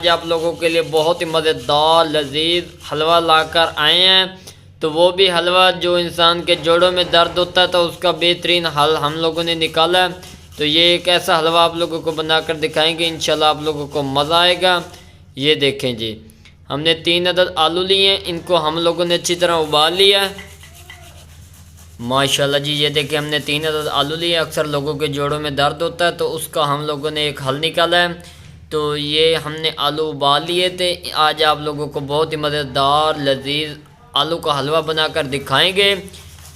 आज आप लोगों के लिए बहुत ही मज़ेदार लजीज हलवा लाकर आए हैं। तो वो भी हलवा जो इंसान के जोड़ों में दर्द होता है तो उसका बेहतरीन हल हम लोगों ने निकाला है। तो ये एक ऐसा हलवा आप लोगों को बनाकर दिखाएंगे, इंशाल्लाह आप लोगों को मज़ा आएगा। ये देखें जी, हमने 3 अदद आलू लिए हैं, इनको हम लोगों ने अच्छी तरह उबाल लिया है माशाल्लाह जी। ये देखें हमने 3 अदद आलू लिए। अक्सर लोगों के जोड़ों में दर्द होता है तो उसका हम लोगों ने एक हल निकाला है। तो ये हमने आलू उबाल लिए थे। आज आप लोगों को बहुत ही मज़ेदार लजीज आलू का हलवा बनाकर दिखाएंगे।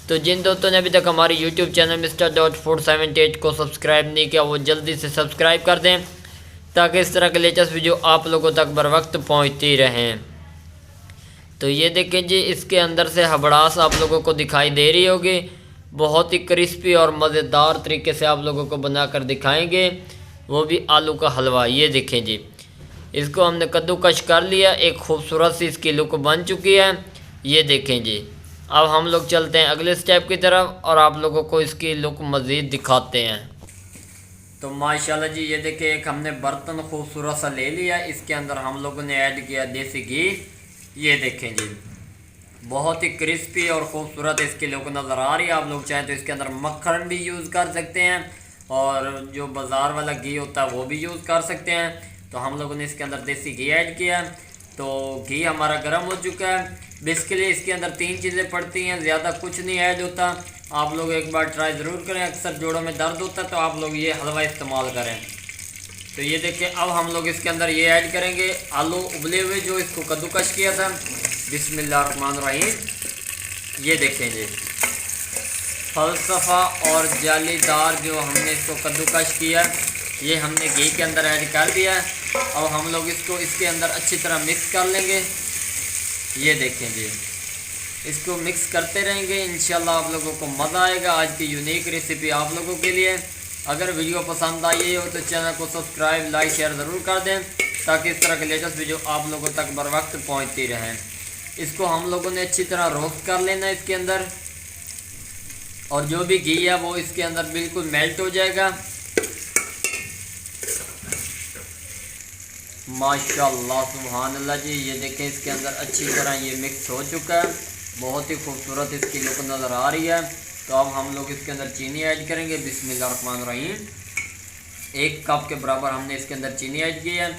तो जिन दोस्तों ने अभी तक हमारे यूट्यूब चैनल Mr.478 को सब्सक्राइब नहीं किया वो जल्दी से सब्सक्राइब कर दें ताकि इस तरह के लेटेस्ट वीडियो आप लोगों तक बर वक्त पहुँचती रहें। तो ये देखें जी, इसके अंदर से हबड़ास आप लोगों को दिखाई दे रही होगी। बहुत ही क्रिस्पी और मज़ेदार तरीके से आप लोगों को बनाकर दिखाएंगे, वो भी आलू का हलवा। ये देखें जी, इसको हमने कद्दूकश कर लिया, एक खूबसूरत सी इसकी लुक बन चुकी है। ये देखें जी, अब हम लोग चलते हैं अगले स्टेप की तरफ और आप लोगों को इसकी लुक मज़ीद दिखाते हैं। तो माशाल्लाह जी, ये देखें एक हमने बर्तन खूबसूरत सा ले लिया, इसके अंदर हम लोगों ने ऐड किया देसी घी। ये देखें जी, बहुत ही क्रिस्पी और ख़ूबसूरत इसकी लुक नज़र आ रही है। आप लोग चाहें तो इसके अंदर मक्खन भी यूज़ कर सकते हैं और जो बाज़ार वाला घी होता है वो भी यूज़ कर सकते हैं। तो हम लोगों ने इसके अंदर देसी घी ऐड किया। तो घी हमारा गर्म हो चुका है। बेसिकली इसके अंदर 3 चीज़ें पड़ती हैं, ज़्यादा कुछ नहीं ऐड होता। आप लोग एक बार ट्राई ज़रूर करें। अक्सर जोड़ों में दर्द होता है तो आप लोग ये हलवा इस्तेमाल करें। तो ये देखिए, अब हम लोग इसके अंदर ये ऐड करेंगे आलू उबले हुए जो इसको कद्दूकश किया था। बिस्मिल्लाहिर्रहमानिर्रहीम। ये देखें जी, फलसफा और जालीदार जो हमने इसको कद्दूकश किया, ये हमने घी के अंदर ऐड कर दिया। अब हम लोग इसको इसके अंदर अच्छी तरह मिक्स कर लेंगे। ये देखें जी, इसको मिक्स करते रहेंगे, इंशाल्लाह आप लोगों को मज़ा आएगा। आज की यूनिक रेसिपी आप लोगों के लिए। अगर वीडियो पसंद आई हो तो चैनल को सब्सक्राइब लाइक शेयर ज़रूर कर दें ताकि इस तरह के लेटेस्ट वीडियो आप लोगों तक बर वक्त पहुँचती रहें। इसको हम लोगों ने अच्छी तरह रोस्ट कर लेना है इसके अंदर, और जो भी घी है वो इसके अंदर बिल्कुल मेल्ट हो जाएगा। माशाल्लाह सुभान अल्लाह जी, ये देखें इसके अंदर अच्छी तरह ये मिक्स हो चुका है। बहुत ही खूबसूरत इसकी लुक नज़र आ रही है। तो अब हम लोग इसके अंदर चीनी ऐड करेंगे। बिस्मिल्लाहिर्रहमानिर्रहीम। 1 कप के बराबर हमने इसके अंदर चीनी ऐड की है।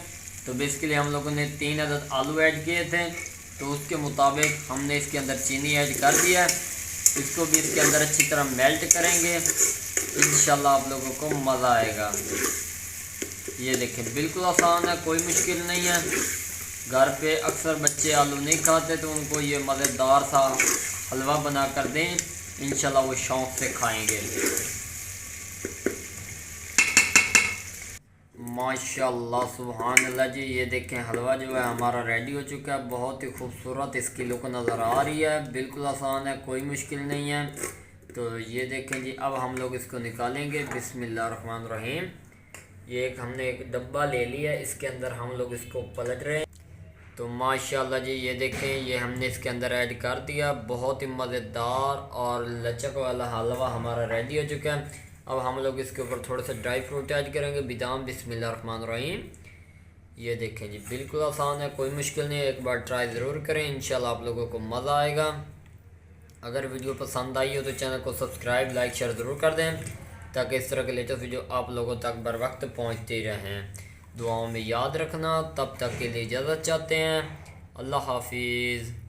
तो बेसिकली हम लोगों ने 3 अदद आलू ऐड किए थे तो उसके मुताबिक हमने इसके अंदर चीनी ऐड कर दिया। इसको भी इसके अंदर अच्छी तरह मेल्ट करेंगे, इंशाल्लाह आप लोगों को मज़ा आएगा। ये देखें, बिल्कुल आसान है, कोई मुश्किल नहीं है। घर पे अक्सर बच्चे आलू नहीं खाते तो उनको ये मज़ेदार सा हलवा बना कर दें, इंशाल्लाह वो शौक़ से खाएंगे। माशाल्लाह सुभान अल्लाह जी, ये देखें हलवा जो है हमारा रेडी हो चुका है। बहुत ही खूबसूरत इसकी लुक नज़र आ रही है। बिल्कुल आसान है, कोई मुश्किल नहीं है। तो ये देखें जी, अब हम लोग इसको निकालेंगे। बिस्मिल्लाहिर्रहमानिर्रहीम। ये हमने एक डब्बा ले लिया, इसके अंदर हम लोग इसको पलट रहे हैं। तो माशाल्लाह जी, ये देखें ये हमने इसके अंदर ऐड कर दिया। बहुत ही मज़ेदार और लचक वाला हलवा हमारा रेडी हो चुका है। अब हम लोग इसके ऊपर थोड़ा सा ड्राई फ्रूट ऐड करेंगे, बादाम। बिस्मिल्लाहिर्रहमानिर्रहीम। ये देखें जी, बिल्कुल आसान है, कोई मुश्किल नहीं है। एक बार ट्राई ज़रूर करें, इंशाल्लाह आप लोगों को मज़ा आएगा। अगर वीडियो पसंद आई हो तो चैनल को सब्सक्राइब लाइक शेयर ज़रूर कर दें ताकि इस तरह के लेटेस्ट वीडियो आप लोगों तक बर वक्त पहुँचती रहें। दुआओं में याद रखना। तब तक के लिए इजाज़त चाहते हैं। अल्लाह हाफिज़।